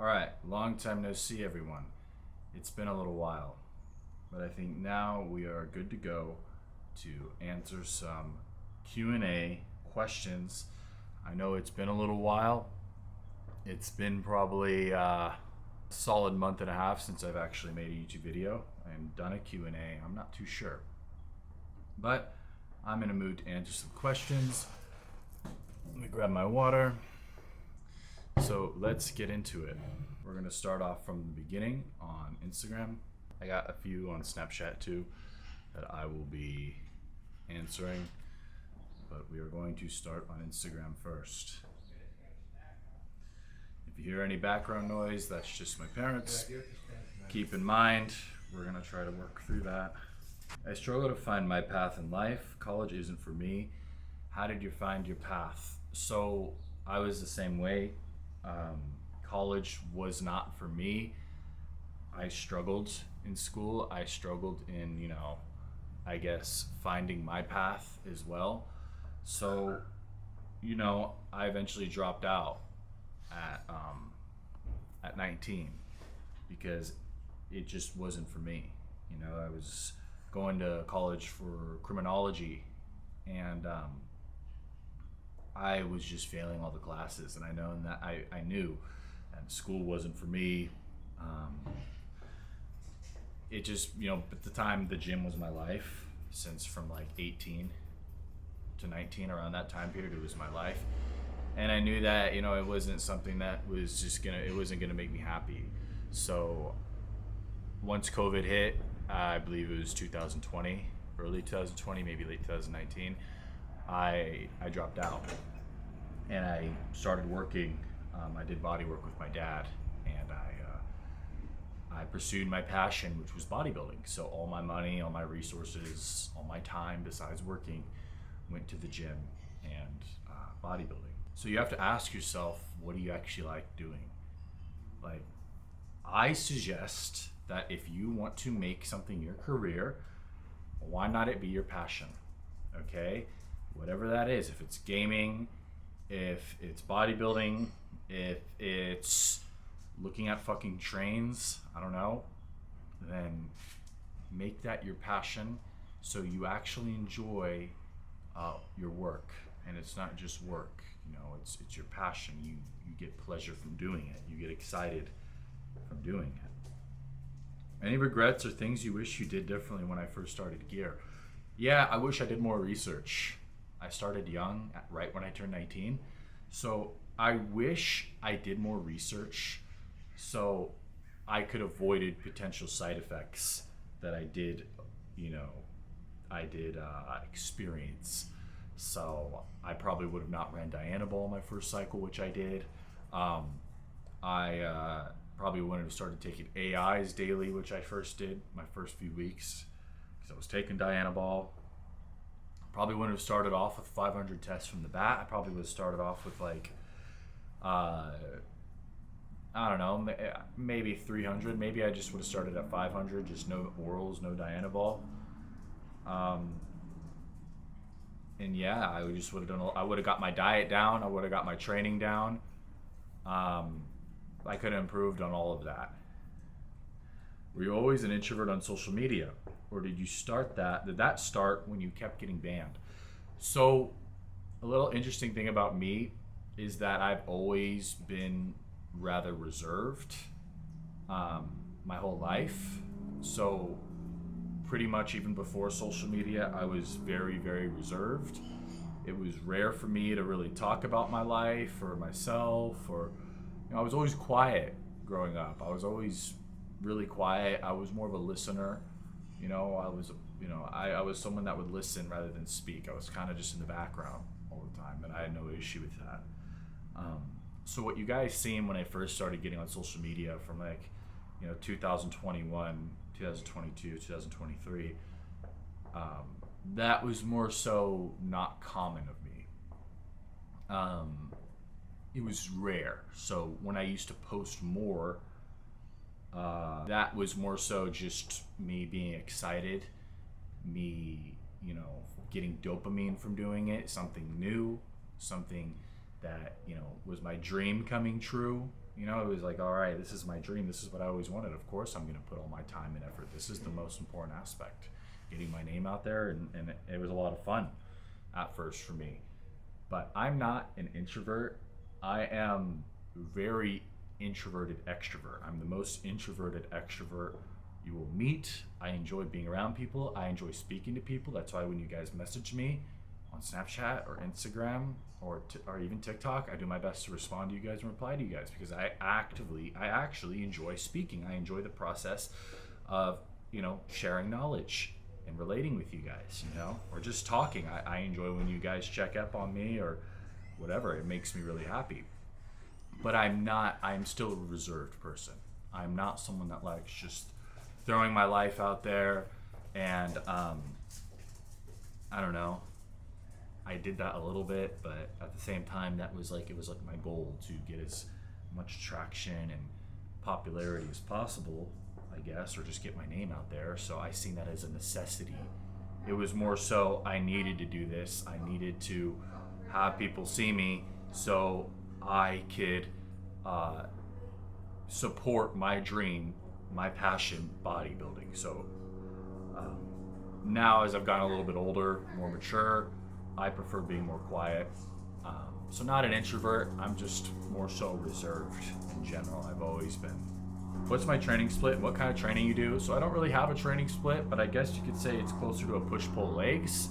Alright, long time no see everyone. It's been a little while, but I think now we are good to go to answer some Q&A questions. I know it's been a little while. It's been probably a solid month and a half since I've actually made a YouTube video and done a Q&A. I'm not too sure, but I'm in a mood to answer some questions. Let me grab my water. So let's get into it. We're gonna start off from the beginning on Instagram. I got a few on Snapchat too that I will be answering, but we are going to start on Instagram first. If you hear any background noise, that's just my parents. Keep in mind, we're gonna try to work through that. I struggle to find my path in life. College isn't for me. How did you find your path? So I was the same way. College was not for me. I struggled in school. I struggled in, I guess finding my path as well. So, I eventually dropped out at 19 because it just wasn't for me. I was going to college for criminology, and I was just failing all the classes, and I knew that school wasn't for me. It just, at the time, the gym was my life. Since from like 18 to 19, around that time period, it was my life. And I knew that, it wasn't something that was it wasn't gonna make me happy. So once COVID hit, I believe it was 2020, early 2020, maybe late 2019, I dropped out and I started working. I did body work with my dad, and I pursued my passion, which was bodybuilding. So all my money, all my resources, all my time besides working went to the gym and bodybuilding. So you have to ask yourself, what do you actually like doing? Like, I suggest that if you want to make something your career, why not it be your passion? Okay? Whatever that is, if it's gaming, if it's bodybuilding, if it's looking at fucking trains, I don't know, then make that your passion so you actually enjoy your work. And it's not just work, it's your passion. You get pleasure from doing it. You get excited from doing it. Any regrets or things you wish you did differently when I first started gear? Yeah, I wish I did more research. I started young, right when I turned 19. So I wish I did more research so I could avoided potential side effects that I did experience. So I probably would have not ran Dianabol my first cycle, which I did. I probably wouldn't have started taking AIs daily, which I first did my first few weeks because I was taking Dianabol. Probably wouldn't have started off with 500 tests from the bat. I probably would have started off with like, I don't know, maybe 300. Maybe I just would have started at 500, just no orals, no Dianabol. And yeah, I would have done. I would have got my diet down. I would have got my training down. I could have improved on all of that. Were you always an introvert on social media, or did you start that? Did that start when you kept getting banned? So, a little interesting thing about me is that I've always been rather reserved my whole life. So pretty much even before social media, I was very, very reserved. It was rare for me to really talk about my life or myself, or I was always quiet growing up. I was always really quiet. I was more of a listener. I was someone that would listen rather than speak. I was kind of just in the background all the time, and I had no issue with that. So what you guys seen when I first started getting on social media from 2021, 2022, 2023, that was more so not common of me. It was rare. So when I used to post more, that was more so just me being excited, me, getting dopamine from doing it, something new, something that was my dream coming true. You know, it was like, all right, this is my dream. This is what I always wanted. Of course, I'm going to put all my time and effort. This is the most important aspect, getting my name out there. And it was a lot of fun at first for me. But I'm not an introvert. I am very introverted extrovert. I'm the most introverted extrovert you will meet. I enjoy being around people. I enjoy speaking to people. That's why when you guys message me on Snapchat or Instagram or even TikTok, I do my best to respond to you guys and reply to you guys, because I actually enjoy speaking. I enjoy the process of, you know, sharing knowledge and relating with you guys, you know, or just talking. I enjoy when you guys check up on me or whatever. It makes me really happy. But I'm still a reserved person. I'm not someone that likes just throwing my life out there. And I don't know, I did that a little bit, but at the same time, it was like my goal to get as much traction and popularity as possible, I guess, or just get my name out there. So I seen that as a necessity. It was more so I needed to do this. I needed to have people see me so I could support my dream, my passion, bodybuilding. So now, as I've gotten a little bit older, more mature, I prefer being more quiet. So not an introvert, I'm just more so reserved in general. I've always been. What's my training split? What kind of training you do? So I don't really have a training split, but I guess you could say it's closer to a push-pull legs.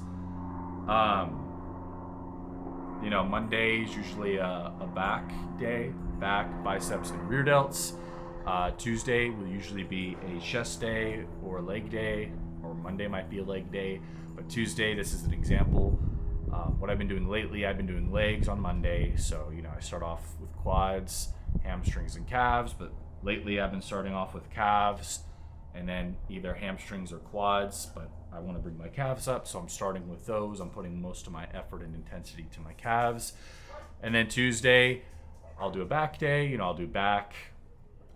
You know, Monday is usually a back day, back, biceps, and rear delts. Tuesday will usually be a chest day or a leg day, or Monday might be a leg day. But Tuesday, this is an example. What I've been doing lately, I've been doing legs on Monday. So, you know, I start off with quads, hamstrings, and calves. But lately, I've been starting off with calves and then either hamstrings or quads. But I want to bring my calves up, so I'm starting with those. I'm putting most of my effort and intensity to my calves. And then Tuesday, I'll do a back day. You know, I'll do back,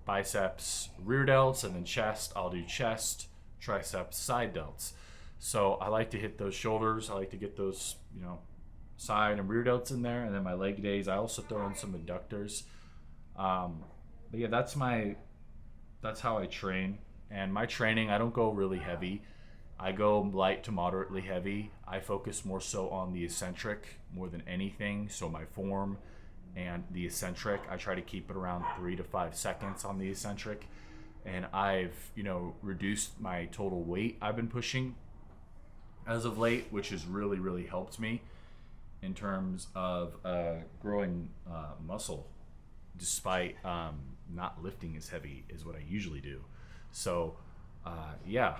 biceps, rear delts, and then chest. I'll do chest, triceps, side delts. So I like to hit those shoulders. I like to get those, you know, side and rear delts in there. And then my leg days, I also throw in some adductors. But yeah, that's how I train. And my training, I don't go really heavy. I go light to moderately heavy. I focus more so on the eccentric more than anything. So my form and the eccentric, I try to keep it around 3 to 5 seconds on the eccentric. And I've, you know, reduced my total weight I've been pushing as of late, which has really, really helped me in terms of growing muscle, despite not lifting as heavy as what I usually do. So yeah,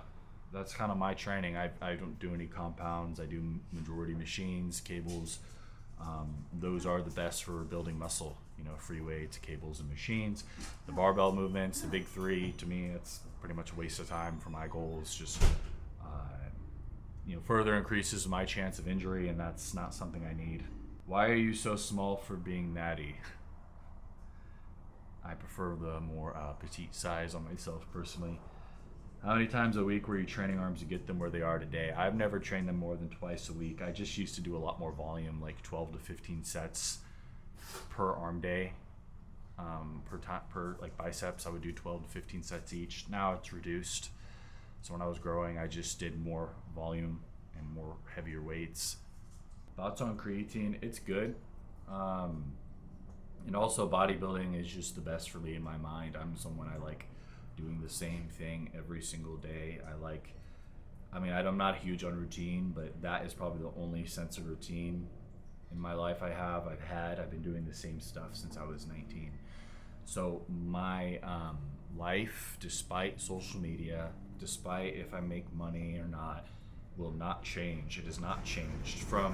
that's kind of my training. I don't do any compounds. I do majority machines, cables. Those are the best for building muscle, you know, free weights, cables, and machines. The barbell movements, the big three, to me, it's pretty much a waste of time for my goals. Just you know, further increases my chance of injury, and that's not something I need. Why are you so small for being natty? I prefer the more petite size on myself personally. How many times a week were you training arms to get them where they are today? I've never trained them more than twice a week. I just used to do a lot more volume, like 12 to 15 sets per arm day. Per like biceps, I would do 12 to 15 sets each. Now it's reduced. So when I was growing, I just did more volume and more heavier weights. Thoughts on creatine? It's good. And also bodybuilding is just the best for me in my mind. I'm someone, I like doing the same thing every single day. I'm not huge on routine, but that is probably the only sense of routine in my life I've been doing the same stuff since I was 19. So my life, despite social media, despite if I make money or not, will not change. It has not changed. From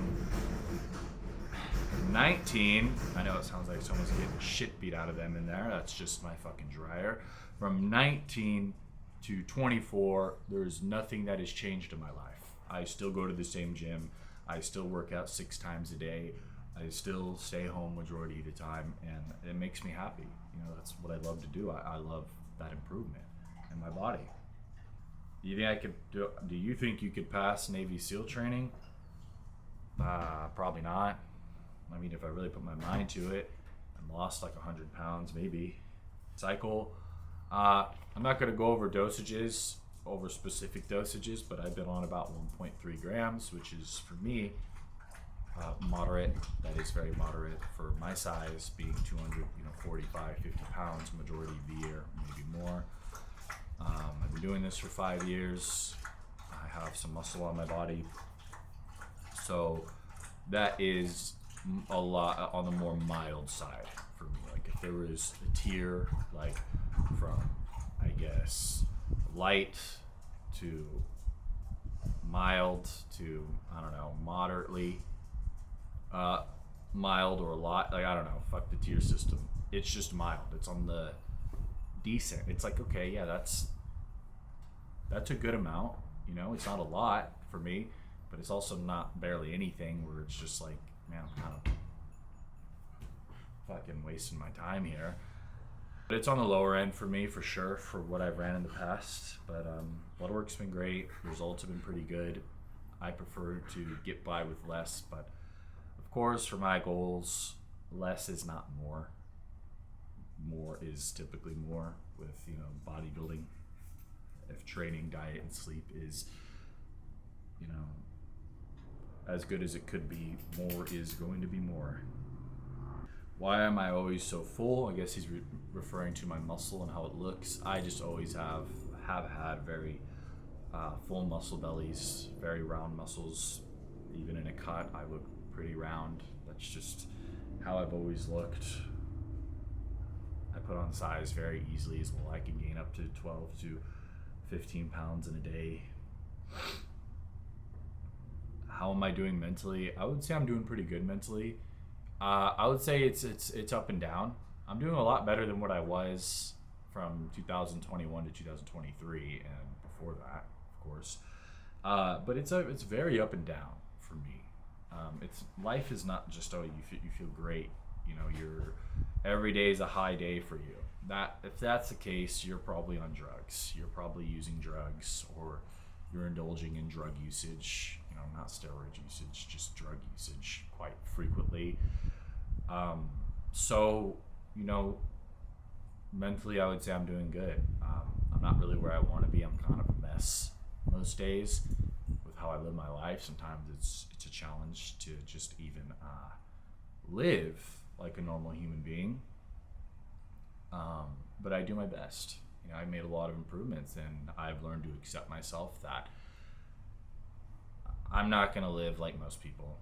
19, I know it sounds like someone's getting shit beat out of them in there. That's just my fucking dryer. From 19 to 24, there's nothing that has changed in my life. I still go to the same gym. I still work out 6 times a day. I still stay home majority of the time, and it makes me happy. You know, that's what I love to do. I love that improvement in my body. Do you think you could pass Navy SEAL training? Probably not. I mean, if I really put my mind to it, lost like 100 pounds, maybe. Cycle. I'm not going to go over dosages, over specific dosages, but I've been on about 1.3 grams, which is for me moderate. That is very moderate for my size, being 245, 50 pounds, majority beer, maybe more. I've been doing this for 5 years. I have some muscle on my body, so that is a lot on the more mild side for me. Like if there was a tier, like from, I guess, light to mild to, I don't know, moderately mild, or a lot, like I don't know, fuck the tier system. It's just mild. It's on the decent. It's like, okay, yeah, that's a good amount, you know. It's not a lot for me, but it's also not barely anything where it's just like, man, I'm kind of fucking wasting my time here. But it's on the lower end for me, for sure, for what I've ran in the past. But blood work's been great. Results have been pretty good. I prefer to get by with less, but of course, for my goals, less is not more. More is typically more with, you know, bodybuilding. If training, diet, and sleep is, you know, as good as it could be, more is going to be more. Why am I always so full? I guess he's referring to my muscle and how it looks. I just always have had very full muscle bellies, very round muscles. Even in a cut, I look pretty round. That's just how I've always looked. I put on size very easily as well. I can gain up to 12 to 15 pounds in a day. How am I doing mentally? I would say I'm doing pretty good mentally. I would say it's up and down. I'm doing a lot better than what I was from 2021 to 2023 and before that, of course. But it's very up and down for me. Life is not just, oh, you feel great. You know, every day is a high day for you. If that's the case, you're probably on drugs. You're probably using drugs, or you're indulging in drug usage. You know, not steroid usage, just drug usage quite frequently. So, you know, mentally, I would say I'm doing good. I'm not really where I want to be. I'm kind of a mess most days with how I live my life. Sometimes it's a challenge to just even live like a normal human being. But I do my best. You know, I've made a lot of improvements, and I've learned to accept myself that I'm not going to live like most people.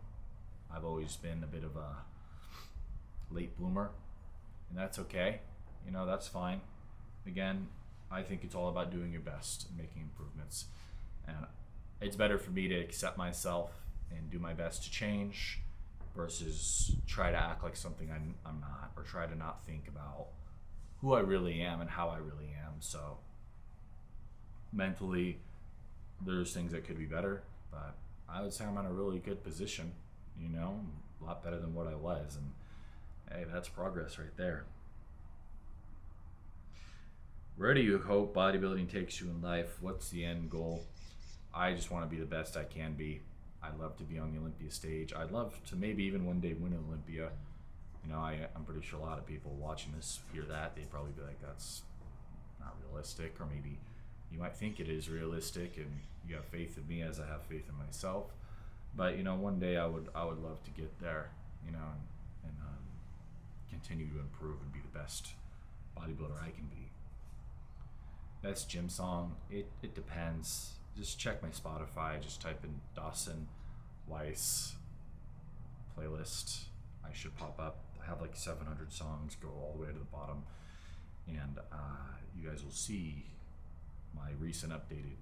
I've always been a bit of a late bloomer, and that's okay. You know, that's fine. Again, I think it's all about doing your best and making improvements. And it's better for me to accept myself and do my best to change versus try to act like something I'm not, or try to not think about who I really am and how I really am. So mentally, there's things that could be better, but I would say I'm in a really good position, you know, a lot better than what I was. And hey, that's progress right there. Where do you hope bodybuilding takes you in life? What's the end goal? I just want to be the best I can be. I'd love to be on the Olympia stage. I'd love to maybe even one day win an Olympia. You know, I'm pretty sure a lot of people watching this hear that. They'd probably be like, that's not realistic. Or maybe you might think it is realistic and you have faith in me as I have faith in myself. But, you know, one day I would love to get there, you know, and continue to improve and be the best bodybuilder I can be. Best gym song, it depends. Just check my Spotify, just type in Dawson Weiss playlist. I should pop up. I have like 700 songs, go all the way to the bottom, and you guys will see my recent updated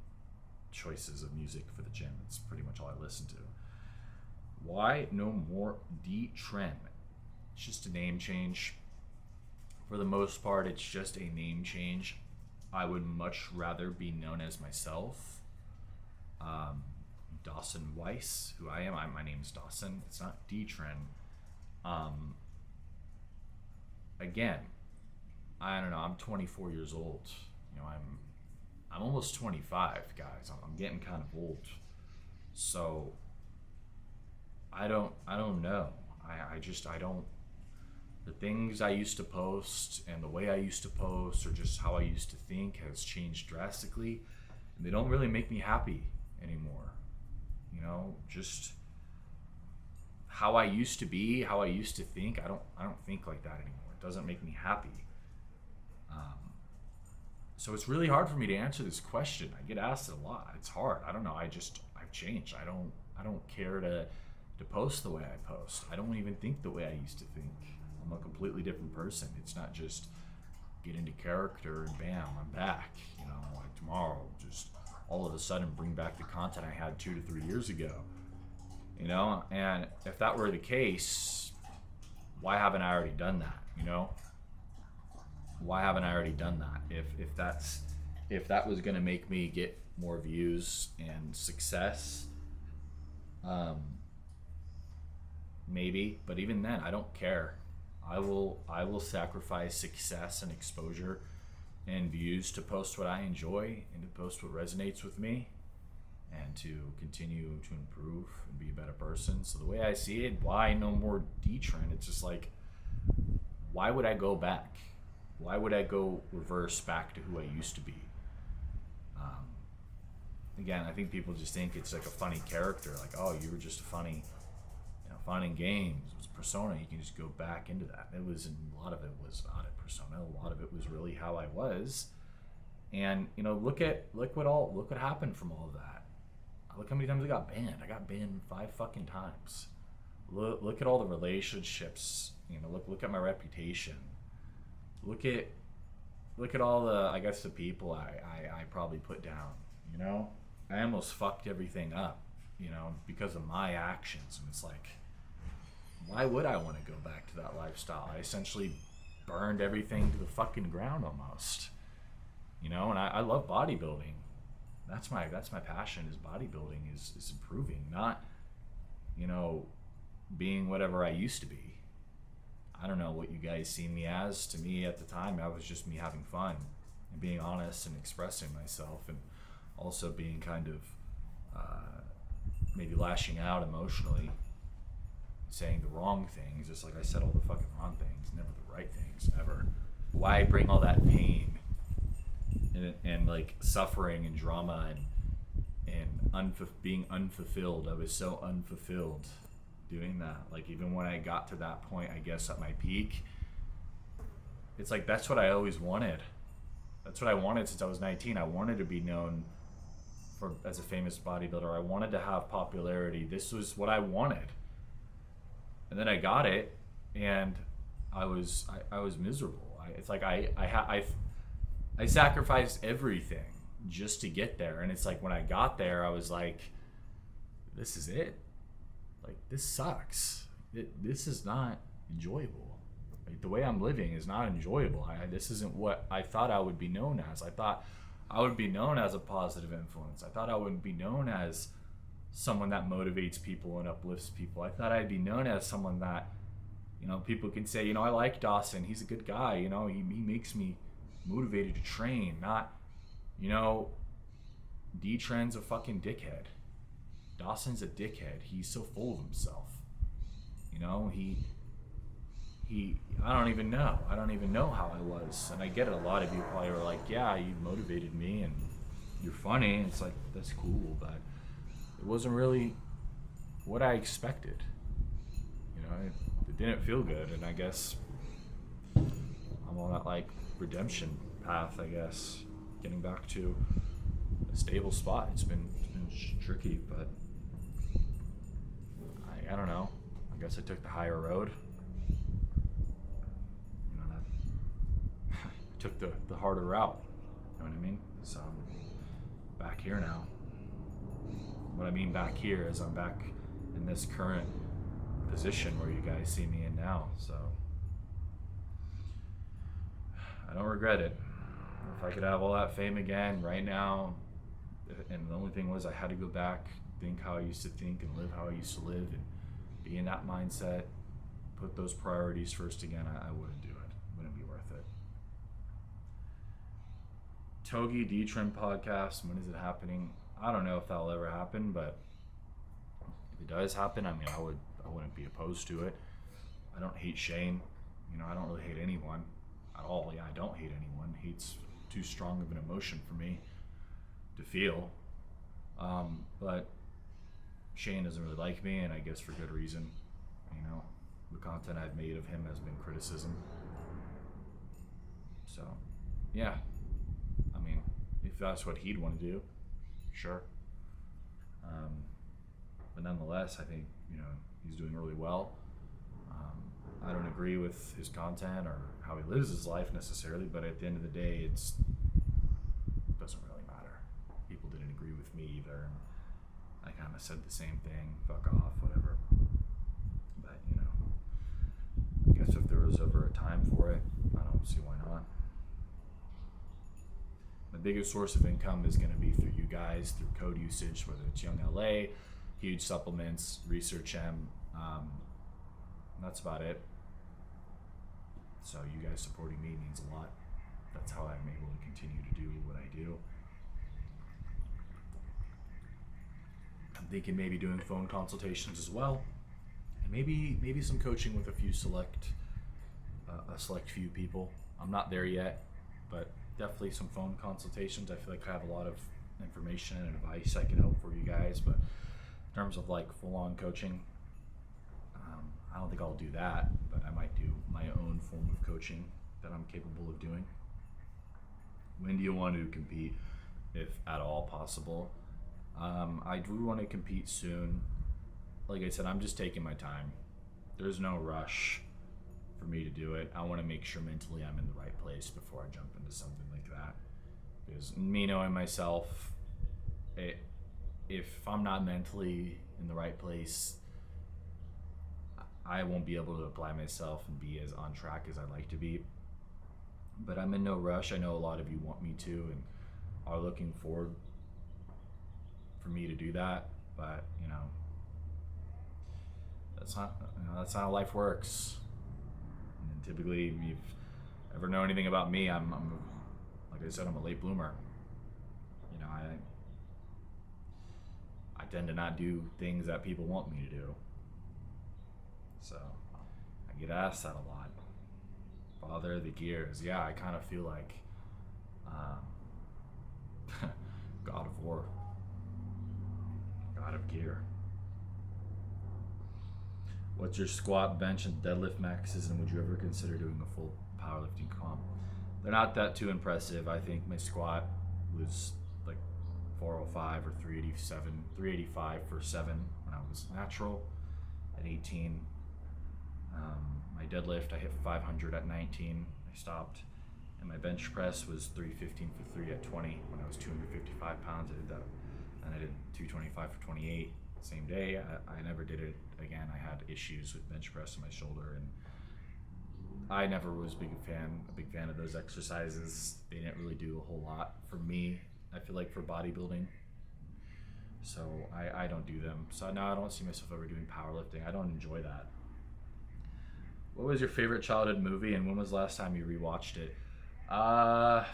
choices of music for the gym. It's pretty much all I listen to. Why no more D-Trend? It's just a name change. For the most part, it's just a name change. I would much rather be known as myself. Dawson Weiss, who I am. My name is Dawson. It's not D-Trend. Again, I don't know. I'm 24 years old. You know, I'm almost 25, guys. I'm getting kind of old. So I don't know. I the things I used to post and the way I used to post, or just how I used to think, has changed drastically, and they don't really make me happy anymore. You know, just how I used to be, how I used to think, I don't think like that anymore. It doesn't make me happy. So it's really hard for me to answer this question. I get asked it a lot. It's hard. I don't know. I've changed. I don't care to post the way I post. I don't even think the way I used to think. I'm a completely different person. It's not just get into character and bam, I'm back. You know, like tomorrow, just all of a sudden bring back the content I had 2 to 3 years ago. You know, and if that were the case, why haven't I already done that? You know, why haven't I already done that? If that was gonna make me get more views and success, maybe. But even then, I don't care. I will sacrifice success and exposure and views to post what I enjoy and to post what resonates with me, and to continue to improve and be a better person. So the way I see it, why no more D-trend? It's just like, why would I go back? Why would I go reverse back to who I used to be? Again, I think people just think it's like a funny character, like, oh, you were just funny, you know, fun in games. It was a persona. You can just go back into that. A lot of it was not a persona. A lot of it was really how I was. And you know, look what happened from all of that. Look how many times I got banned. I got banned 5 fucking times. Look at all the relationships. You know, look at my reputation. Look at all the, I guess, the people I probably put down. You know, I almost fucked everything up, you know, because of my actions. And it's like, why would I want to go back to that lifestyle? I essentially burned everything to the fucking ground almost. You know, and I love bodybuilding. That's my passion, is bodybuilding, is improving, not, you know, being whatever I used to be. I don't know what you guys see me as. To me at the time, I was just me having fun and being honest and expressing myself, and also being kind of maybe lashing out emotionally, saying the wrong things, just like I said all the fucking wrong things, never the right things, never. Why bring all that pain and like suffering and drama and being unfulfilled? I was so unfulfilled doing that. Like, even when I got to that point, I guess at my peak, it's like, that's what I always wanted. That's what I wanted since I was 19. I wanted to be known as a famous bodybuilder. I wanted to have popularity. This was what I wanted. And then I got it, and I was miserable. It's like I sacrificed everything just to get there. And it's like, when I got there, I was like, this is it. Like, this sucks. This is not enjoyable. Like, the way I'm living is not enjoyable. This isn't what I thought I would be known as. I thought I would be known as a positive influence. I thought I would be known as someone that motivates people and uplifts people. I thought I'd be known as someone that, you know, people can say, you know, I like Dawson. He's a good guy. You know, he makes me motivated to train. Not, you know, D-Trend's a fucking dickhead. Dawson's a dickhead. He's so full of himself. You know, I don't even know how I was. And I get it, a lot of you probably were like, yeah, you motivated me and you're funny. And it's like, that's cool, but it wasn't really what I expected. You know, it didn't feel good. And I guess I'm on that like redemption path, I guess, getting back to a stable spot. It's been tricky, but I don't know. I guess I took the higher road. You know, that I took the harder route. You know what I mean? So I'm back here now. What I mean back here is I'm back in this current position where you guys see me in now. So I don't regret it. If I could have all that fame again right now, and the only thing was I had to go back, think how I used to think and live how I used to live, and be in that mindset, put those priorities first again, I wouldn't do it. It wouldn't be worth it. Togi D-Trim podcast, when is it happening? I don't know if that'll ever happen, but if it does happen, I mean, I wouldn't be opposed to it. I don't hate Shane. I don't really hate anyone at all. Yeah, I don't hate anyone. Hate's too strong of an emotion for me to feel. But Shane doesn't really like me, and I guess for good reason. The content I've made of him has been criticism. So, yeah. I mean, if that's what he'd want to do, sure. But nonetheless, I think, he's doing really well. I don't agree with his content or how he lives his life necessarily, but at the end of the day, it doesn't really matter. People didn't agree with me either. I kind of said the same thing, fuck off, whatever. But, I guess if there was ever a time for it, I don't see why not. My biggest source of income is going to be through you guys, through code usage, whether it's YOUNGLA, huge supplements, RESEARCHEM. That's about it. So you guys supporting me means a lot. That's how I'm able to continue to do what I do. I'm thinking maybe doing phone consultations as well, and maybe some coaching with a select few people. I'm not there yet, but definitely some phone consultations. I feel like I have a lot of information and advice I can help for you guys, but in terms of like full-on coaching, I don't think I'll do that, but I might do my own form of coaching that I'm capable of doing. When do you want to compete, if at all possible? I do want to compete soon. Like I said, I'm just taking my time. There's no rush for me to do it. I want to make sure mentally I'm in the right place before I jump into something like that. Because me knowing myself, if I'm not mentally in the right place, I won't be able to apply myself and be as on track as I'd like to be. But I'm in no rush. I know a lot of you want me to and are looking forward for me to do that. But that's not how life works. And typically, if you've ever known anything about me, I'm like I said, I'm a late bloomer. I tend to not do things that people want me to do. So I get asked that a lot. Father of the gears. Yeah, I kind of feel like God of War. God of gear. What's your squat, bench, and deadlift maxes, and would you ever consider doing a full powerlifting comp? They're not that too impressive. I think my squat was like 405 or 385 for 7 when I was natural at 18. My deadlift, I hit 500 at 19. I stopped. And my bench press was 315 for 3 at 20 when I was 255 pounds. I did that. And I did 225 for 28 same day. I never did it again. I had issues with bench press in my shoulder, and I never was a big fan of those exercises. They didn't really do a whole lot for me. I feel like for bodybuilding. So I don't do them. So now I don't see myself ever doing powerlifting. I don't enjoy that. What was your favorite childhood movie, and when was the last time you rewatched it? My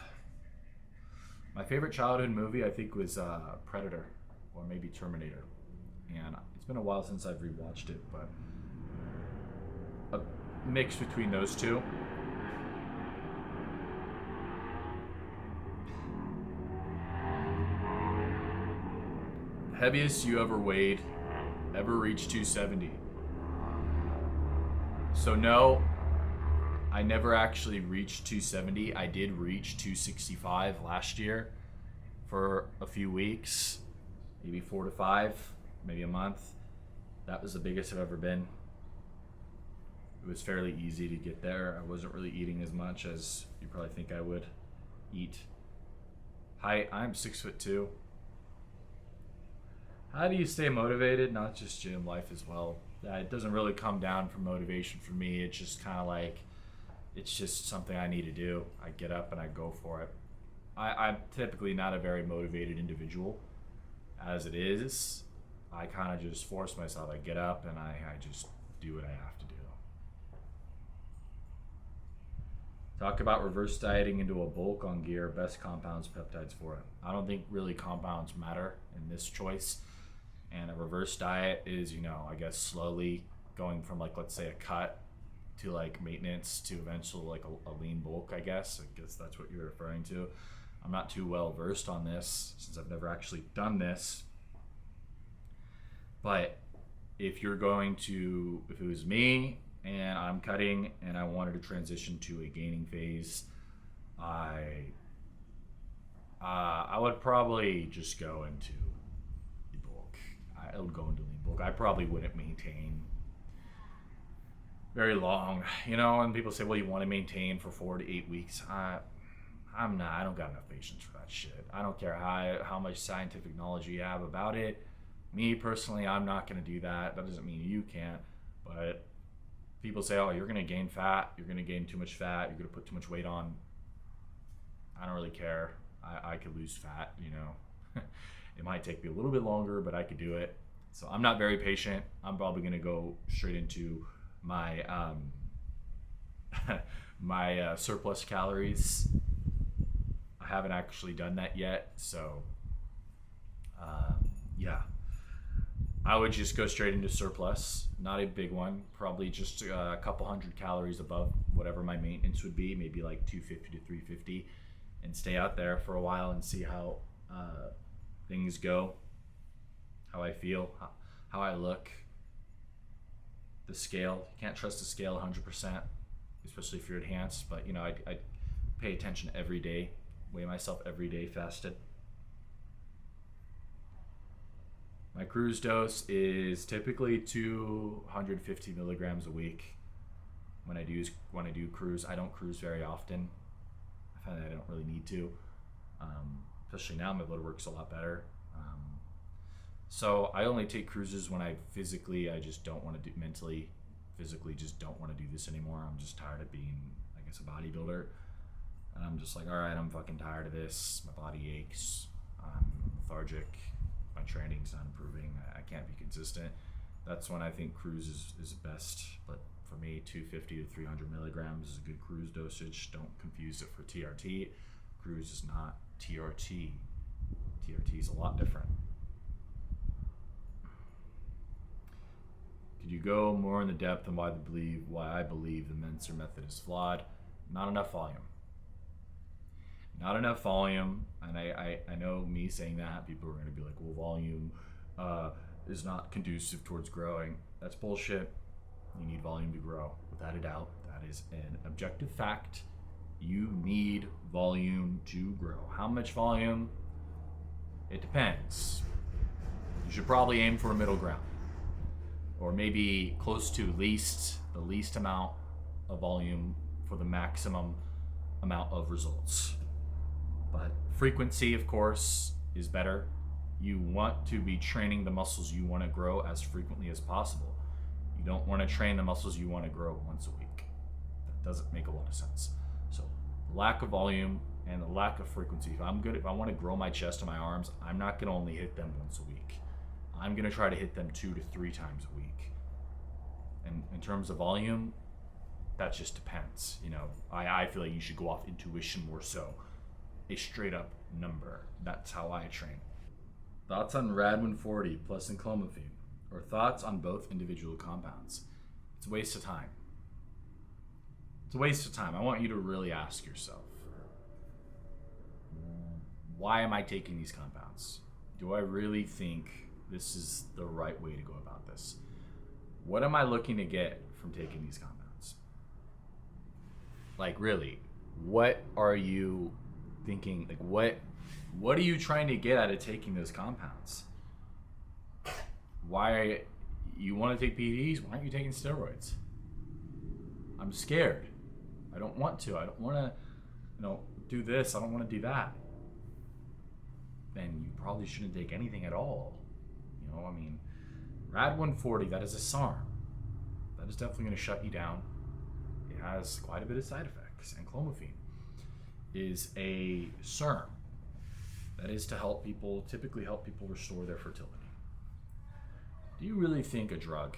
favorite childhood movie, I think, was Predator, or maybe Terminator. And it's been a while since I've rewatched it, but a mix between those two. Heaviest you ever weighed, ever reached 270. So no, I never actually reached 270. I did reach 265 last year for a few weeks, maybe 4 to 5, maybe a month. That was the biggest I've ever been. It was fairly easy to get there. I wasn't really eating as much as you probably think I would eat. Height, I'm 6'2". How do you stay motivated? Not just gym life as well. It doesn't really come down from motivation for me. It's just kind of like, it's just something I need to do. I get up and I go for it. I'm typically not a very motivated individual. As it is, I kind of just force myself. I get up and I just do what I have to do. Talk about reverse dieting into a bulk on gear, best compounds, peptides for it. I don't think really compounds matter in this choice. And a reverse diet is, I guess slowly going from, like, let's say a cut to like maintenance to eventual like a lean bulk, I guess that's what you're referring to. I'm not too well versed on this since I've never actually done this, but if it was me and I'm cutting and I wanted to transition to a gaining phase, I would probably just go into the bulk. I would go into lean bulk. I probably wouldn't maintain very long, you know. And people say, well, you want to maintain for 4 to 8 weeks. I don't got enough patience for that shit. I don't care how much scientific knowledge you have about it. Me personally, I'm not going to do that. That doesn't mean you can't, but people say, oh, you're going to gain fat, you're going to gain too much fat, you're going to put too much weight on. I don't really care. I could lose fat, you know. It might take me a little bit longer, but I could do it. So I'm not very patient. I'm probably going to go straight into my my surplus calories. I haven't actually done that yet, so yeah, I would just go straight into surplus, not a big one, probably just a couple hundred calories above whatever my maintenance would be, maybe like 250 to 350, and stay out there for a while and see how things go, how I feel, how I look. The scale, you can't trust the scale 100%, especially if you're enhanced, but you know, I pay attention every day, weigh myself every day fasted. My cruise dose is typically 250 milligrams a week. When I do cruise, I don't cruise very often. I find that I don't really need to, especially now my blood work's a lot better. So I only take cruises when I just don't want to do, mentally, physically just don't want to do this anymore. I'm just tired of being, I guess, a bodybuilder. And I'm just like, all right, I'm fucking tired of this. My body aches. I'm lethargic. My training's not improving. I can't be consistent. That's when I think cruise is best. But for me, 250 to 300 milligrams is a good cruise dosage. Don't confuse it for TRT. Cruise is not TRT. TRT is a lot different. Could you go more in the depth on why I believe the Menser method is flawed? Not enough volume. Not enough volume, and I know me saying that, people are going to be like, well, volume is not conducive towards growing. That's bullshit. You need volume to grow, without a doubt. That is an objective fact. You need volume to grow. How much volume? It depends. You should probably aim for a middle ground, or maybe close to the least amount of volume for the maximum amount of results. But frequency, of course, is better. You want to be training the muscles you want to grow as frequently as possible. You don't want to train the muscles you want to grow once a week. That doesn't make a lot of sense. So lack of volume and the lack of frequency. If I want to grow my chest and my arms, I'm not going to only hit them once a week. I'm going to try to hit them 2 to 3 times a week. And in terms of volume, that just depends. You know, I feel like you should go off intuition more so. A straight up number. That's how I train. Thoughts on Rad140 plus enclomiphene, or thoughts on both individual compounds? It's a waste of time. It's a waste of time. I want you to really ask yourself, why am I taking these compounds? Do I really think this is the right way to go about this? What am I looking to get from taking these compounds? Like, really, what are you thinking? Like, what are you trying to get out of taking those compounds? Why you want to take PEDs? Why aren't you taking steroids? I'm scared. I don't want to. I don't want to, do this. I don't want to do that. Then you probably shouldn't take anything at all. I mean, Rad140, that is a SARM. That is definitely going to shut you down. It has quite a bit of side effects. And clomiphene is a SERM. That is to typically help people restore their fertility. Do you really think a drug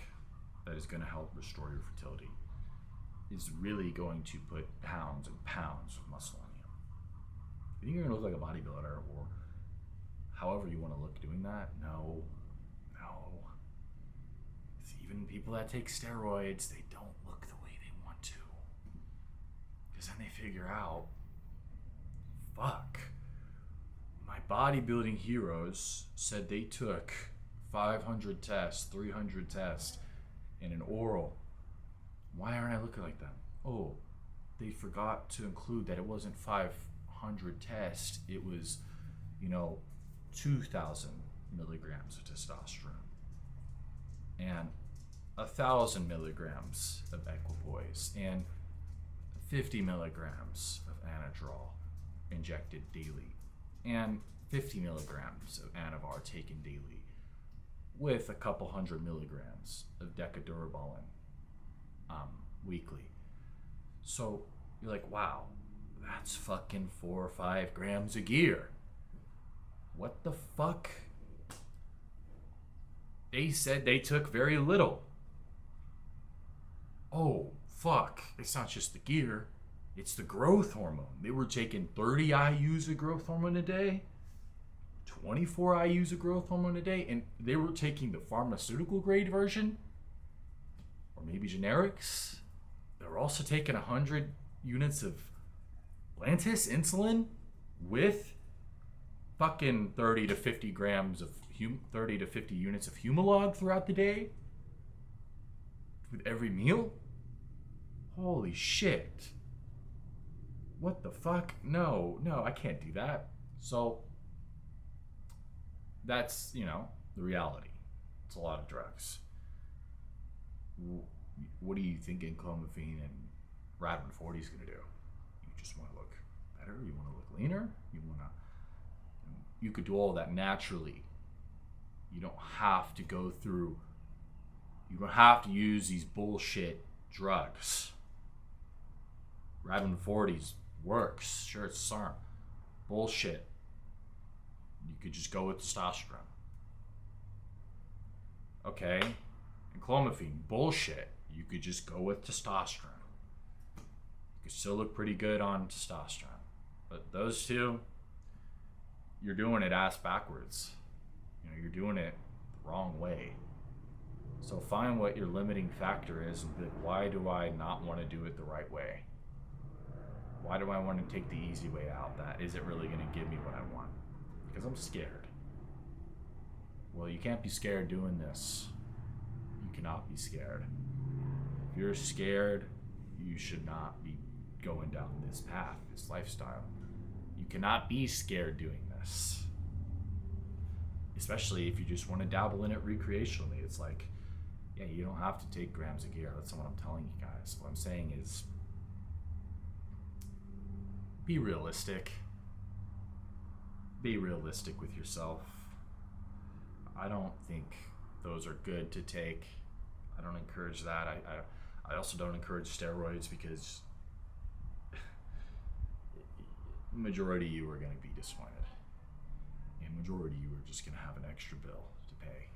that is going to help restore your fertility is really going to put pounds and pounds of muscle on you? You think you're going to look like a bodybuilder or however you want to look doing that? No. Even people that take steroids, they don't look the way they want Because then they figure out, fuck, my bodybuilding heroes said they took 500 tests, 300 tests, in an oral. Why aren't I looking like them? Oh, they forgot to include that it wasn't 500 tests. It was, 2,000 milligrams of testosterone and 1,000 milligrams of equipoise and 50 milligrams of anadrol injected daily and 50 milligrams of anavar taken daily with a couple hundred milligrams of decadurabolin weekly. So you're like, wow, that's fucking 4 or 5 grams of gear. What the fuck? They said they took very little. Oh, fuck. It's not just the gear. It's the growth hormone. They were taking 30 IUs of growth hormone a day, 24 IUs of growth hormone a day, and they were taking the pharmaceutical grade version, or maybe generics. They were also taking 100 units of Lantus insulin with fucking 30 to 50 grams of 30 to 50 units of Humalog throughout the day with every meal. Holy shit. What the fuck? No, I can't do that. So that's, the reality. It's a lot of drugs. What are you thinking clomiphene and Radin 40 is going to do? You just want to look better? You want to look leaner? You could do all that naturally. You don't have to go through, you don't have to use these bullshit drugs. Radin 40s works. Sure, it's SARM. Bullshit. You could just go with testosterone. Okay. And clomiphene, bullshit. You could just go with testosterone. You could still look pretty good on testosterone. But those two, you're doing it ass backwards. You're doing it the wrong way. So find what your limiting factor is and be like, why do I not want to do it the right way? Why do I want to take the easy way out? That isn't really going to give me what I want. Because I'm scared. Well, you can't be scared doing this. You cannot be scared. If you're scared, you should not be going down this path, this lifestyle. You cannot be scared doing this. Especially if you just want to dabble in it recreationally. It's like, yeah, you don't have to take grams of gear. That's not what I'm telling you guys. What I'm saying is, be realistic. Be realistic with yourself. I don't think those are good to take. I don't encourage that. I also don't encourage steroids because majority of you are going to be disappointed. And majority of you are just going to have an extra bill to pay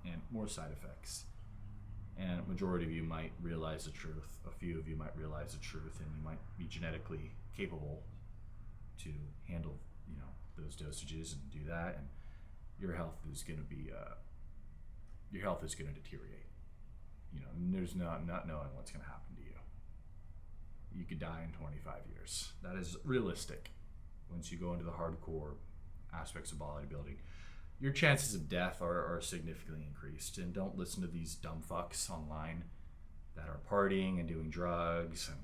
and more side effects. And majority of you might realize the truth. A few of you might realize the truth, and you might be genetically capable to handle, those dosages and do that. And your health is going to be, deteriorate. And there's not knowing what's going to happen to you. You could die in 25 years. That is realistic. Once you go into the hardcore aspects of bodybuilding, your chances of death are significantly increased. And don't listen to these dumb fucks online that are partying and doing drugs and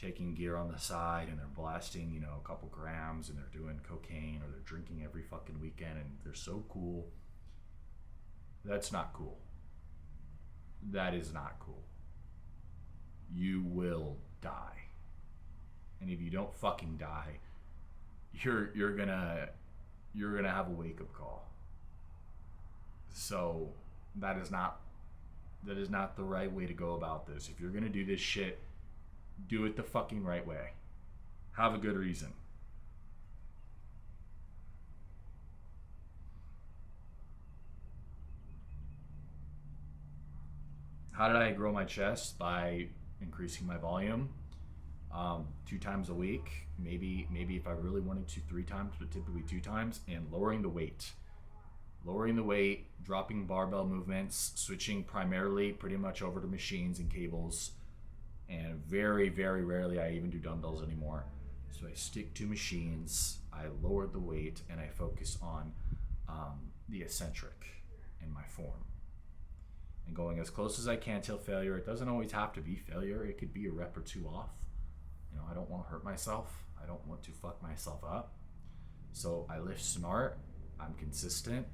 taking gear on the side, and they're blasting, a couple grams, and they're doing cocaine, or they're drinking every fucking weekend, and they're so cool. That's not cool. That is not cool. You will die. And if you don't fucking die, you're gonna have a wake-up call. So that is not the right way to go about this. If you're gonna do this shit, do it the fucking right way. Have a good reason. How did I grow my chest? By increasing my volume 2 times a week, maybe if I really wanted to 3 times, but typically 2 times, and lowering the weight, dropping barbell movements, switching primarily pretty much over to machines and cables, And very, very rarely I even do dumbbells anymore. So I stick to machines, I lower the weight, and I focus on the eccentric in my form. And going as close as I can till failure. It doesn't always have to be failure. It could be a rep or two off. You know, I don't want to hurt myself. I don't want to fuck myself up. So I lift smart, I'm consistent,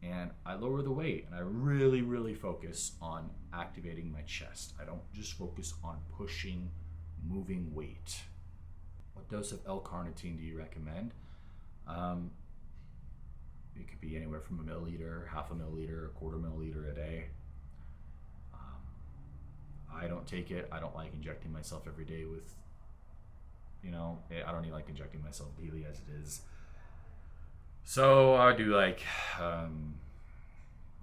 and I lower the weight. And I really, really focus on activating my chest. I don't just focus on pushing, moving weight. What dose of L-carnitine do you recommend? It could be anywhere from 1 milliliter, half a milliliter, 1/4 milliliter a day. I don't take it. I don't like injecting myself every day with, you know, I don't even like injecting myself daily as it is. So I do like, I don't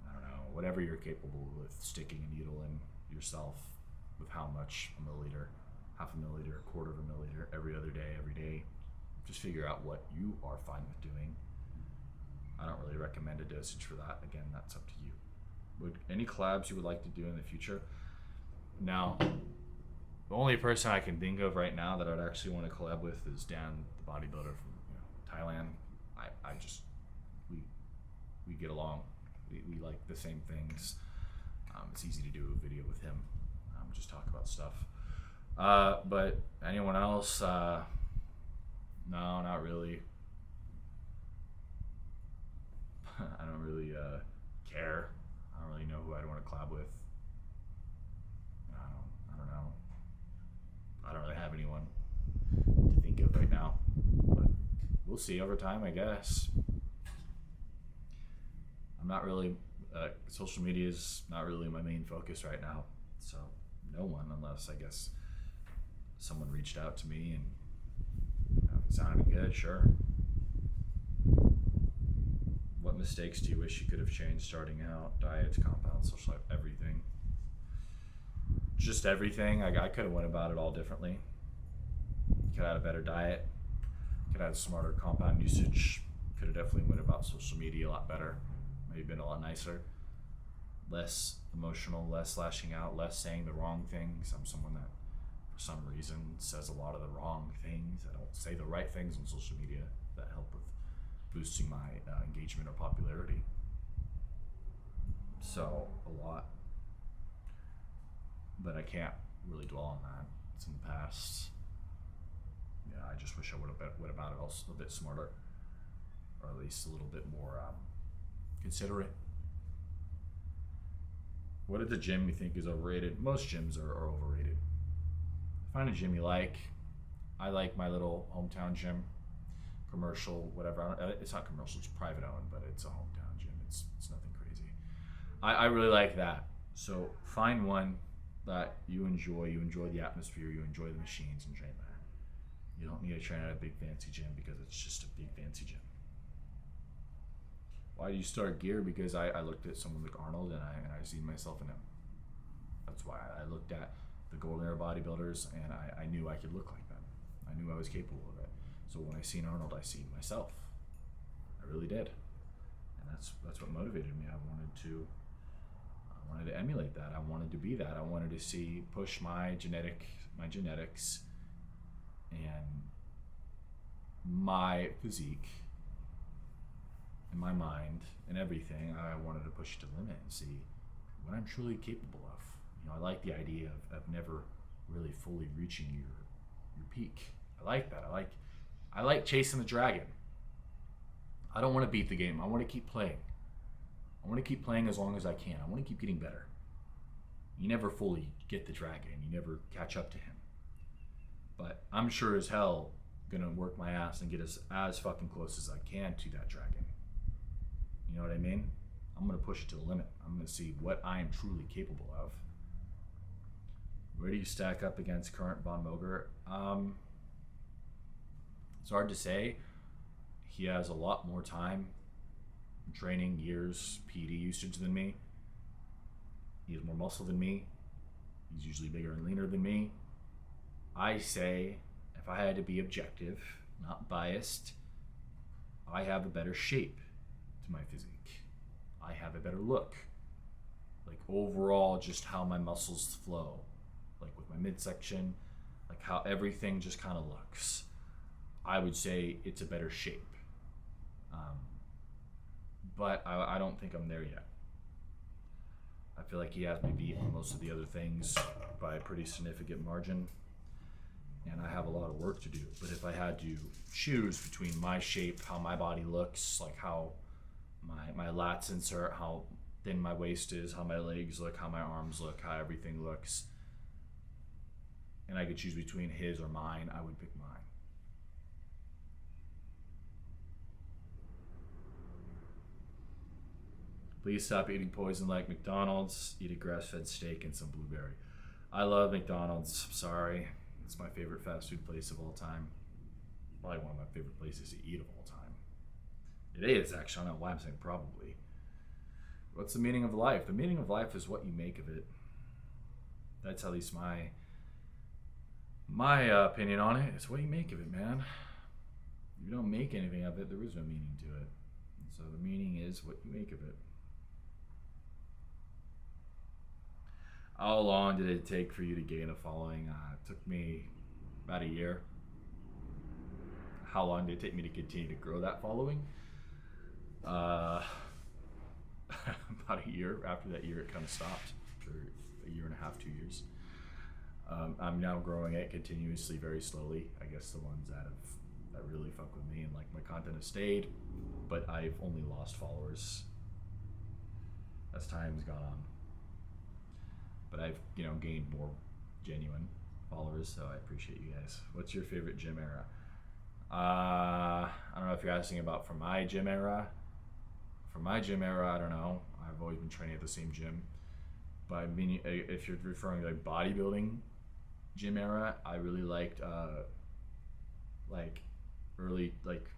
know, whatever you're capable with, sticking a needle in yourself with how much, 1 milliliter, half a milliliter, 1/4 of a milliliter, every other day, every day. Just figure out what you are fine with doing. I don't really recommend a dosage for that. Again, that's up to you. Would any collabs you would like to do in the future? Now, the only person I can think of right now that I'd actually want to collab with is Dan, the bodybuilder from Thailand. We get along. We like the same things. It's easy to do a video with him. Just talk about stuff. But anyone else? No, not really. I don't really care. I don't really know who I'd want to collab with. I don't know. I don't really have anyone to think of right now. But we'll see over time, I guess. I'm not really, social media is not really my main focus right now. So no one, unless I guess someone reached out to me and if it sounded good, sure. What mistakes do you wish you could have changed starting out? Diets, compounds, social life, everything. Just everything. I could have went about it all differently. Could have had a better diet. Could have had smarter compound usage. Could have definitely went about social media a lot better. Maybe been a lot nicer. Less emotional, less lashing out, less saying the wrong things. I'm someone that, for some reason, says a lot of the wrong things. I don't say the right things on social media that help with boosting my engagement or popularity. So, a lot. But I can't really dwell on that. It's in the past. Yeah, I just wish I would have went about it also a bit smarter, or at least a little bit more considerate. What is the gym you think is overrated? Most gyms are overrated. Find a gym you like. I like my little hometown gym. Commercial, whatever. It's not commercial, it's private owned, but it's a hometown gym. It's nothing crazy. I really like that. So find one that you enjoy the atmosphere, you enjoy the machines, and train there. You don't need to train at a big fancy gym because it's just a big fancy gym. Why do you start gear? Because I looked at someone like Arnold and I seen myself in him. That's why I looked at the golden era bodybuilders and I knew I could look like them. I knew I was capable of it. So when I seen Arnold, I seen myself. I really did. And that's what motivated me. I wanted to emulate that. I wanted to be that. I wanted to push my genetics and my physique and my mind and everything. I wanted to push it to the limit and see what I'm truly capable of. I like the idea of never really fully reaching your peak. I like that. I like chasing the dragon. I don't want to beat the game. I want to keep playing. I want to keep playing as long as I can. I want to keep getting better. You never fully get the dragon. You never catch up to him. But I'm sure as hell gonna work my ass and get as fucking close as I can to that dragon. You know what I mean? I'm gonna push it to the limit. I'm gonna see what I am truly capable of. Where do you stack up against current Von Moger? It's hard to say. He has a lot more time, training, years, PD usage than me. He has more muscle than me. He's usually bigger and leaner than me. I say, if I had to be objective, not biased, I have a better shape to my physique. I have a better look. Like overall, just how my muscles flow. like with my midsection, like how everything just kind of looks, I would say it's a better shape. But I don't think I'm there yet. I feel like he has me beat on most of the other things by a pretty significant margin, and I have a lot of work to do. But if I had to choose between my shape, how my body looks, like how my lats insert, how thin my waist is, how my legs look, how my arms look, how everything looks, and I could choose between his or mine, I would pick mine. Please stop eating poison like McDonald's. Eat a grass-fed steak and some blueberry. I love McDonald's. Sorry. It's my favorite fast food place of all time. Probably one of my favorite places to eat of all time. It is, actually. I don't know why I'm saying probably. What's the meaning of life? The meaning of life is what you make of it. That's at least my opinion on it. It's what you make of it, man. If you don't make anything of it, there is no meaning to it. And so the meaning is what you make of it. How long did it take for you to gain a following? It took me about a year. How long did it take me to continue to grow that following? About a year. After that year, it kind of stopped. After a year and a half, 2 years. I'm now growing it continuously, very slowly. I guess the ones that really fuck with me and like my content has stayed, but I've only lost followers as time's gone on. But I've, gained more genuine followers, so I appreciate you guys. What's your favorite gym era? I don't know if you're asking about from my gym era. From my gym era, I don't know. I've always been training at the same gym. But I mean, if you're referring to like bodybuilding gym era, I really liked like early, like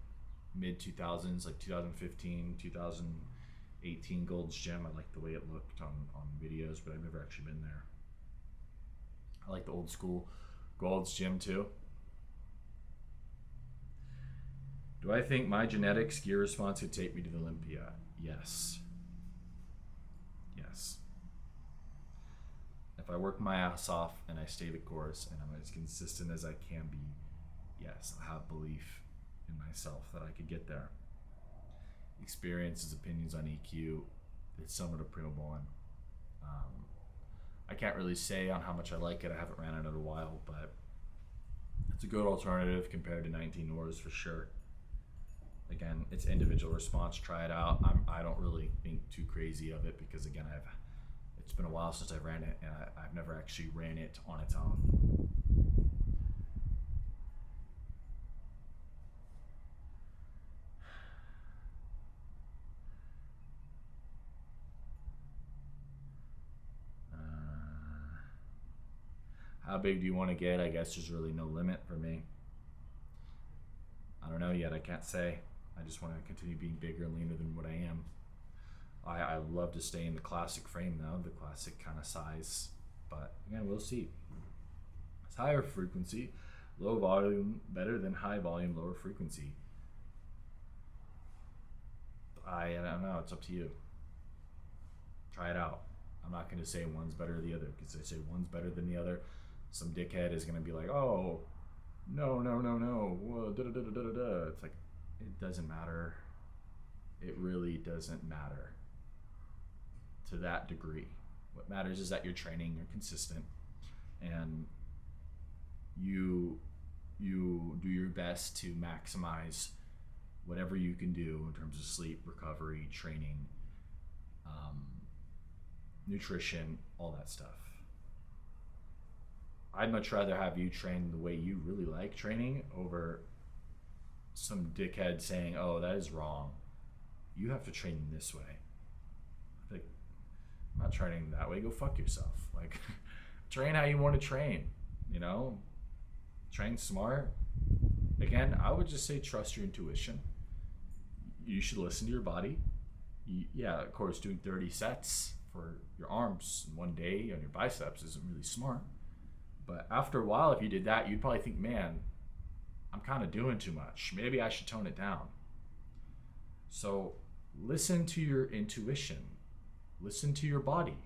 mid 2000s, like 2015, 2018 Gold's Gym. I liked the way it looked on videos, but I've never actually been there. I like the old school Gold's Gym too. Do I think my genetics gear response could take me to the Olympia? Yes. Yes. If I work my ass off and I stay the course and I'm as consistent as I can be, yes, I have belief in myself that I could get there. Experiences, opinions on EQ, it's somewhat applicable on. I can't really say on how much I like it. I haven't ran it in a while, but it's a good alternative compared to 19 Hours for sure. Again, it's individual response. Try it out. I don't really think too crazy of it because again, it's been a while since I've ran it, and I've never actually ran it on its own. How big do you want to get? I guess there's really no limit for me. I don't know yet. I can't say. I just want to continue being bigger and leaner than what I am. I love to stay in the classic frame though, the classic kind of size. But again, we'll see. It's higher frequency, low volume, better than high volume, lower frequency. I don't know. It's up to you. Try it out. I'm not going to say one's better than the other because I say one's better than the other. Some dickhead is going to be like, oh, no. Whoa, da. It's like, it doesn't matter. It really doesn't matter to that degree. What matters is that you're training, you're consistent, and you do your best to maximize whatever you can do in terms of sleep, recovery, training, nutrition, all that stuff. I'd much rather have you train the way you really like training over some dickhead saying, oh, that is wrong. You have to train this way. Like, I'm not training that way. Go fuck yourself. Like, train how you want to train, Train smart. Again, I would just say trust your intuition. You should listen to your body. Yeah, of course, doing 30 sets for your arms in one day on your biceps isn't really smart. But after a while, if you did that, you'd probably think, man, I'm kind of doing too much. Maybe I should tone it down. So listen to your intuition. Listen to your body.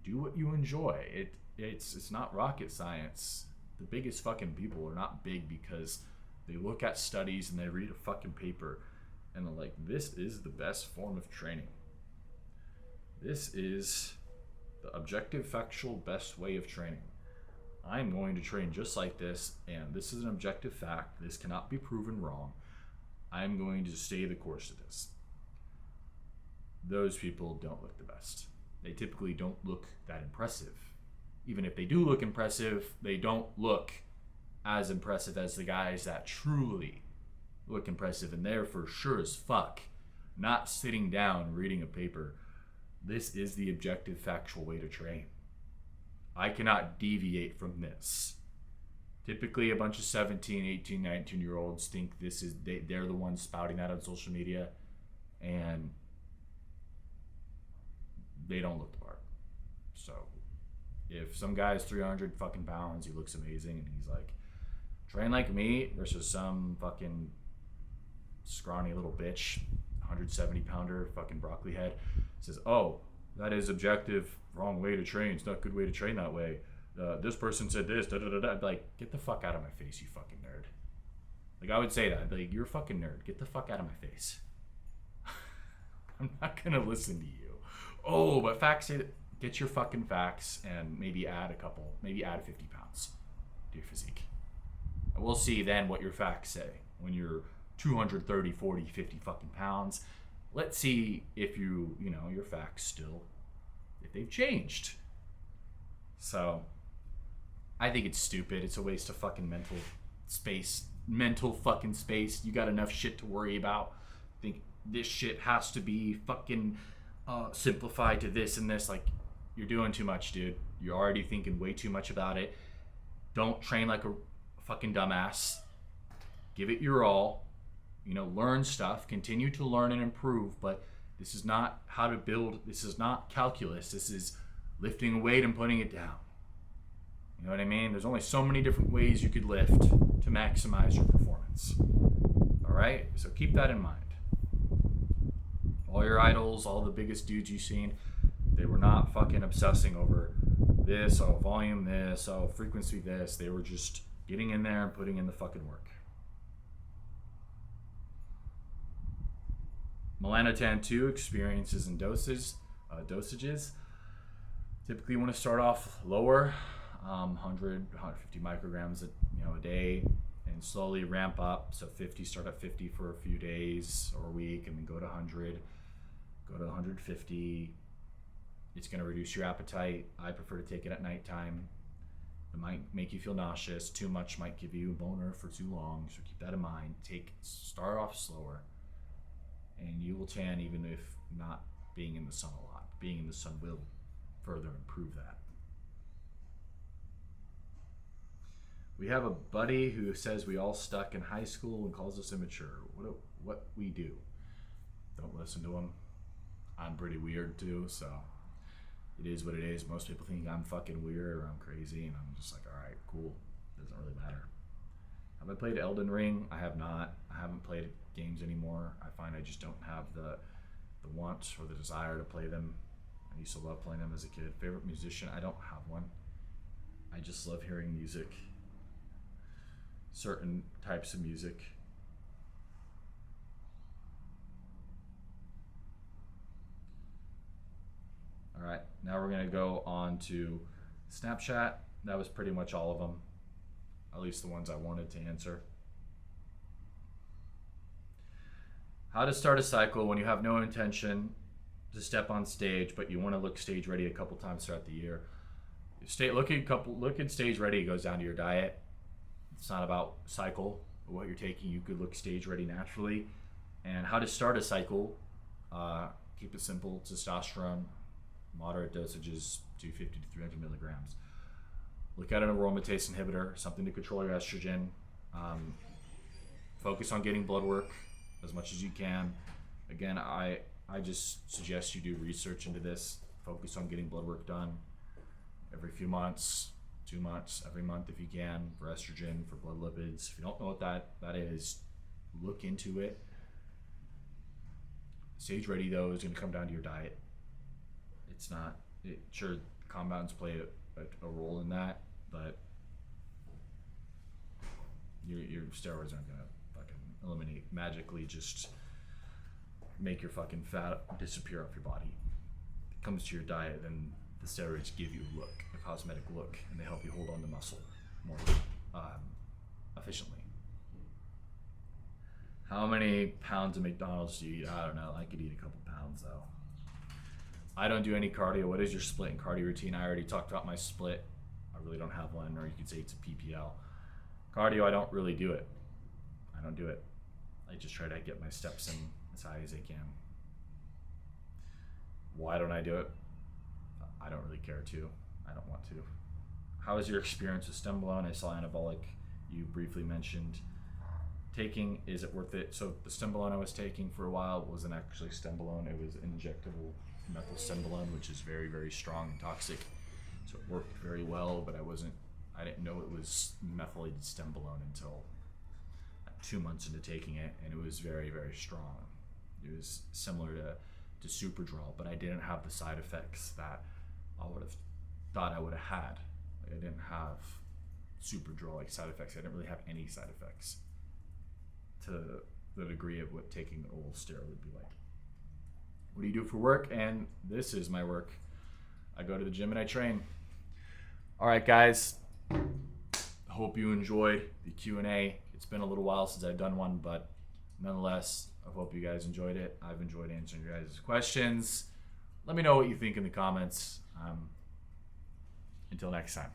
Do what you enjoy. it's not rocket science. The biggest fucking people are not big because they look at studies and they read a fucking paper and they're like, this is the best form of training. This is the objective, factual, best way of training. I'm going to train just like this, and this is an objective fact. This cannot be proven wrong. I'm going to stay the course to this. Those people don't look the best. They typically don't look that impressive. Even if they do look impressive, they don't look as impressive as the guys that truly look impressive, and they're for sure as fuck not sitting down reading a paper. This is the objective, factual way to train. I cannot deviate from this. Typically, a bunch of 17, 18, 19-year-olds think this is they're the ones spouting that on social media, and they don't look the part. So, if some guy's 300 fucking pounds, he looks amazing, and he's like, train like me versus some fucking scrawny little bitch, 170-pounder fucking broccoli head, says, oh, that is objective, wrong way to train. It's not a good way to train that way. This person said this, da da da da. I'd be like, get the fuck out of my face, you fucking nerd. Like, I would say that. I'd be like, you're a fucking nerd. Get the fuck out of my face. I'm not gonna listen to you. Oh, but facts say that. Get your fucking facts and maybe add 50 pounds to your physique. And we'll see then what your facts say when you're 230, 40, 50 fucking pounds. Let's see if your facts still, if they've changed. So, I think it's stupid. It's a waste of fucking mental fucking space. You got enough shit to worry about. I think this shit has to be fucking simplified to this and this. Like, you're doing too much, dude. You're already thinking way too much about it. Don't train like a fucking dumbass. Give it your all. Learn stuff. Continue to learn and improve. But this is not how to build. This is not calculus. This is lifting a weight and putting it down. You know what I mean? There's only so many different ways you could lift to maximize your performance. All right? So keep that in mind. All your idols, all the biggest dudes you've seen, they were not fucking obsessing over this, volume this, frequency this. They were just getting in there and putting in the fucking work. Melanotan 2 experiences and dosages. Typically, you want to start off lower, 100, 150 micrograms a day, and slowly ramp up. So 50, start at 50 for a few days or a week, and then go to 100, go to 150. It's going to reduce your appetite. I prefer to take it at nighttime. It might make you feel nauseous. Too much might give you a boner for too long, so keep that in mind. Start off slower, and you will tan even if not being in the sun a lot. Being in the sun will further improve that. We have a buddy who says we all stuck in high school and calls us immature. What we do. Don't listen to him. I'm pretty weird too, so it is what it is. Most people think I'm fucking weird or I'm crazy, and I'm just like, all right, cool. Doesn't really matter. Have I played Elden Ring? I have not. I haven't played games anymore. I find I just don't have the want or the desire to play them. I used to love playing them as a kid. Favorite musician? I don't have one. I just love hearing music. Certain types of music. All right, now we're gonna go on to Snapchat. That was pretty much all of them, at least the ones I wanted to answer. How to start a cycle when you have no intention to step on stage, but you want to look stage ready a couple times throughout the year. Looking stage ready goes down to your diet. It's not about cycle or what you're taking. You could look stage ready naturally. And how to start a cycle, keep it simple. Testosterone, moderate dosages, 250 to 300 milligrams. Look at an aromatase inhibitor, something to control your estrogen. Focus on getting blood work as much as you can. Again, I just suggest you do research into this. Focus on getting blood work done every few months, 2 months, every month if you can, for estrogen, for blood lipids. If you don't know what that is, look into it. Stage ready though is going to come down to your diet. Sure, compounds play a role in that, but your steroids aren't gonna fucking eliminate magically, just make your fucking fat disappear off your body. It comes to your diet, then the steroids give you a look, a cosmetic look, and they help you hold on to muscle more efficiently. How many pounds of McDonald's do you eat? I don't know. I could eat a couple pounds though. I don't do any cardio. What is your split and cardio routine? I already talked about my split. I really don't have one, or you could say it's a PPL. Cardio, I don't really do it. I don't do it. I just try to get my steps in as high as I can. Why don't I do it? I don't really care to. I don't want to. How was your experience with Stembolone? I saw anabolic you briefly mentioned. Taking, is it worth it? So the Stembolone I was taking for a while wasn't actually Stembolone. It was injectable methyl Stembolone, which is very, very strong and toxic. So it worked very well, but I didn't know it was methylated Stembolone until 2 months into taking it, and it was very, very strong. It was similar to Superdrol, but I didn't have the side effects that I would have thought I would have had. Like, I didn't have Superdrol like side effects. I didn't really have any side effects to the degree of what taking an oral steroid would be like. What do you do for work? And this is my work. I go to the gym and I train. All right, guys. Hope you enjoyed the Q&A. It's been a little while since I've done one, but nonetheless, I hope you guys enjoyed it. I've enjoyed answering your guys' questions. Let me know what you think in the comments. Until next time.